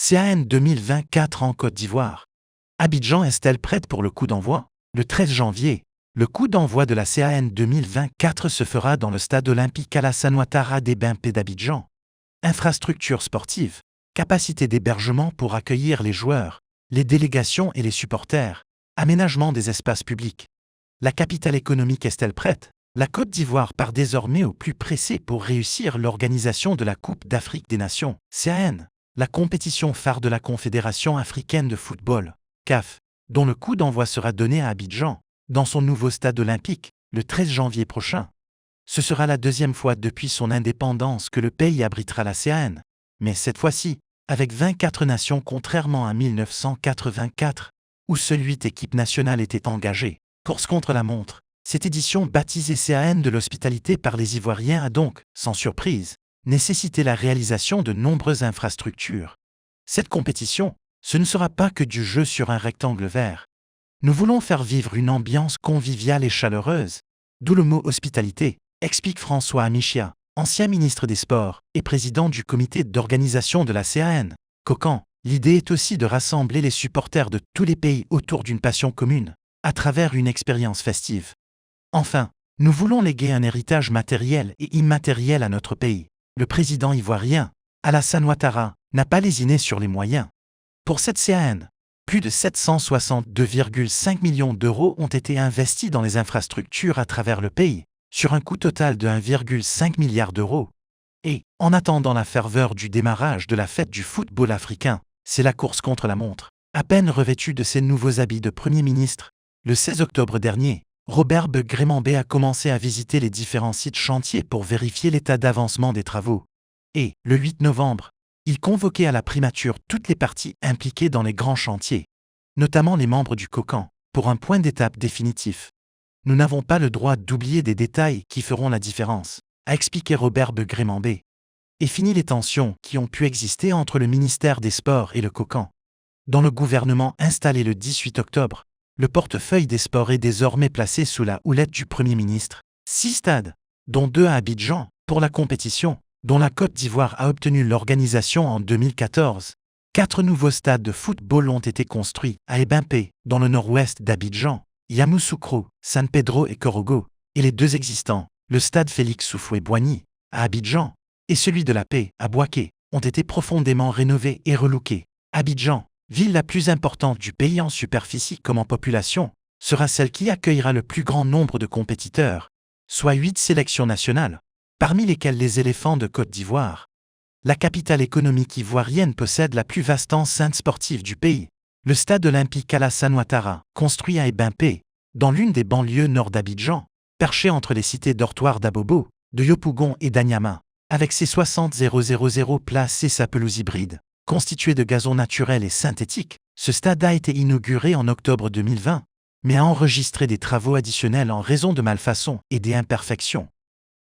CAN 2024 en Côte d'Ivoire. Abidjan est-elle prête pour le coup d'envoi? Le 13 janvier, le coup d'envoi de la CAN 2024 se fera dans le stade olympique Alassane Ouattara d'Ebimpe d'Abidjan. Infrastructures sportives, capacité d'hébergement pour accueillir les joueurs, les délégations et les supporters, aménagement des espaces publics. La capitale économique est-elle prête? La Côte d'Ivoire part désormais au plus pressé pour réussir l'organisation de la Coupe d'Afrique des Nations, CAN, la compétition phare de la Confédération africaine de football, CAF, dont le coup d'envoi sera donné à Abidjan, dans son nouveau stade olympique, le 13 janvier prochain. Ce sera la deuxième fois depuis son indépendance que le pays abritera la CAN, mais cette fois-ci, avec 24 nations contrairement à 1984, où seules 8 équipes nationales étaient engagées. Course contre la montre, cette édition baptisée CAN de l'hospitalité par les Ivoiriens a donc, sans surprise, nécessité la réalisation de nombreuses infrastructures. Cette compétition, ce ne sera pas que du jeu sur un rectangle vert. Nous voulons faire vivre une ambiance conviviale et chaleureuse, d'où le mot hospitalité, explique François Amichia, ancien ministre des Sports et président du comité d'organisation de la CAN. COCAN, l'idée est aussi de rassembler les supporters de tous les pays autour d'une passion commune, à travers une expérience festive. Enfin, nous voulons léguer un héritage matériel et immatériel à notre pays. Le président ivoirien, Alassane Ouattara, n'a pas lésiné sur les moyens. Pour cette CAN, plus de 762,5 millions d'euros ont été investis dans les infrastructures à travers le pays, sur un coût total de 1,5 milliard d'euros. Et, en attendant la ferveur du démarrage de la fête du football africain, c'est la course contre la montre. À peine revêtu de ses nouveaux habits de Premier ministre, le 16 octobre dernier, Robert Grémambé a commencé à visiter les différents sites chantiers pour vérifier l'état d'avancement des travaux. Et, le 8 novembre, il convoquait à la primature toutes les parties impliquées dans les grands chantiers, notamment les membres du COCAN, pour un point d'étape définitif. Nous n'avons pas le droit d'oublier des détails qui feront la différence, a expliqué Robert Grémambé. Et fini les tensions qui ont pu exister entre le ministère des Sports et le COCAN. Dans le gouvernement installé le 18 octobre, le portefeuille des sports est désormais placé sous la houlette du Premier ministre. 6 stades, dont 2 à Abidjan, pour la compétition, dont la Côte d'Ivoire a obtenu l'organisation en 2014. 4 nouveaux stades de football ont été construits à Ebimpe, dans le nord-ouest d'Abidjan, Yamoussoukro, San Pedro et Korogo, et les 2 existants, le stade Félix Houphouët-Boigny, à Abidjan, et celui de la Paix, à Bouaké, ont été profondément rénovés et relookés. Abidjan, ville la plus importante du pays en superficie comme en population, sera celle qui accueillera le plus grand nombre de compétiteurs, soit 8 sélections nationales, parmi lesquelles les éléphants de Côte d'Ivoire. La capitale économique ivoirienne possède la plus vaste enceinte sportive du pays, le stade olympique Alassane Ouattara, construit à Ebimpe, dans l'une des banlieues nord d'Abidjan, perché entre les cités dortoirs d'Abobo, de Yopougon et d'Anyama, avec ses 60 places et sa pelouse hybride. Constitué de gazon naturel et synthétique, ce stade a été inauguré en octobre 2020, mais a enregistré des travaux additionnels en raison de malfaçons et des imperfections.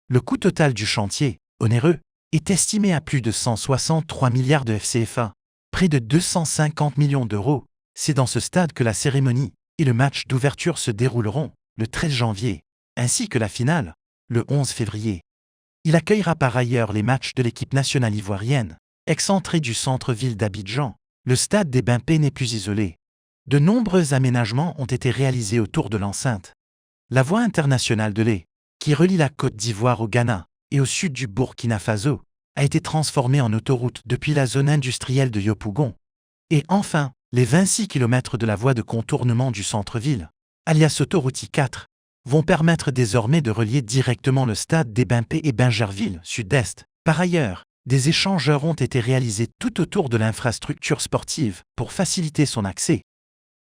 Le coût total du chantier, onéreux, est estimé à plus de 163 milliards de FCFA, près de 250 millions d'euros. C'est dans ce stade que la cérémonie et le match d'ouverture se dérouleront, le 13 janvier, ainsi que la finale, le 11 février. Il accueillera par ailleurs les matchs de l'équipe nationale ivoirienne. Excentré du centre-ville d'Abidjan, le stade d'Ebimpe n'est plus isolé. De nombreux aménagements ont été réalisés autour de l'enceinte. La voie internationale de lait, qui relie la Côte d'Ivoire au Ghana et au sud du Burkina Faso, a été transformée en autoroute depuis la zone industrielle de Yopougon. Et enfin, les 26 km de la voie de contournement du centre-ville, alias autoroute 4, vont permettre désormais de relier directement le stade d'Ebimpe et Bingerville, sud-est. Par ailleurs, des échangeurs ont été réalisés tout autour de l'infrastructure sportive pour faciliter son accès.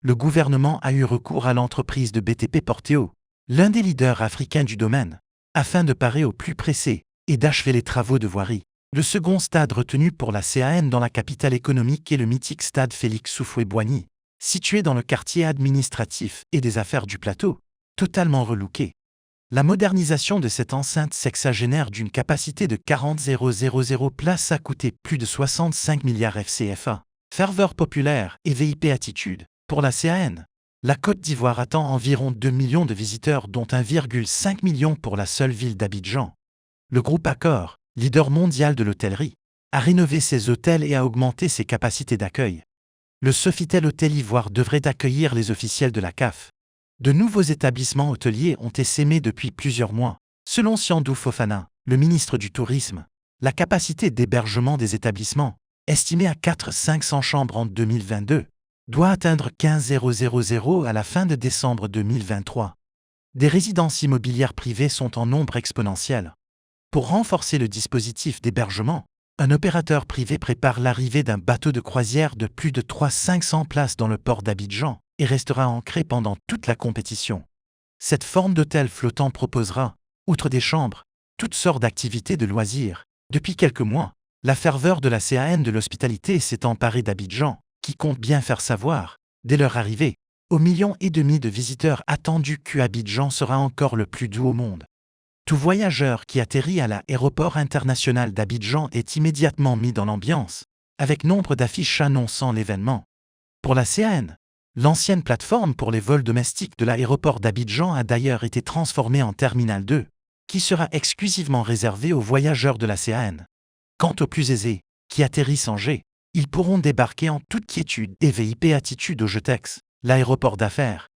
Le gouvernement a eu recours à l'entreprise de BTP Porteo, l'un des leaders africains du domaine, afin de parer au plus pressé et d'achever les travaux de voirie. Le second stade retenu pour la CAN dans la capitale économique est le mythique stade Félix Houphouët-Boigny, situé dans le quartier administratif et des affaires du plateau, totalement relooké. La modernisation de cette enceinte sexagénaire d'une capacité de 40 places a coûté plus de 65 milliards FCFA. Ferveur populaire et VIP attitude. Pour la CAN, la Côte d'Ivoire attend environ 2 millions de visiteurs dont 1,5 million pour la seule ville d'Abidjan. Le groupe Accor, leader mondial de l'hôtellerie, a rénové ses hôtels et a augmenté ses capacités d'accueil. Le Sofitel Hôtel Ivoire devrait accueillir les officiels de la CAF. De nouveaux établissements hôteliers ont essaimé depuis plusieurs mois. Selon Siandou Fofana, le ministre du Tourisme, la capacité d'hébergement des établissements, estimée à 400-500 chambres en 2022, doit atteindre 15 000 à la fin de décembre 2023. Des résidences immobilières privées sont en nombre exponentiel. Pour renforcer le dispositif d'hébergement, un opérateur privé prépare l'arrivée d'un bateau de croisière de plus de 500 places dans le port d'Abidjan et restera ancré pendant toute la compétition. Cette forme d'hôtel flottant proposera, outre des chambres, toutes sortes d'activités de loisirs. Depuis quelques mois, la ferveur de la CAN de l'hospitalité s'est emparée d'Abidjan, qui compte bien faire savoir, dès leur arrivée, aux 1,5 millions de visiteurs attendus qu'Abidjan sera encore le plus doux au monde. Tout voyageur qui atterrit à l'aéroport international d'Abidjan est immédiatement mis dans l'ambiance, avec nombre d'affiches annonçant l'événement. Pour la CAN, l'ancienne plateforme pour les vols domestiques de l'aéroport d'Abidjan a d'ailleurs été transformée en Terminal 2, qui sera exclusivement réservée aux voyageurs de la CAN. Quant aux plus aisés, qui atterrissent en G, ils pourront débarquer en toute quiétude et VIP attitude au Jetex, l'aéroport d'affaires,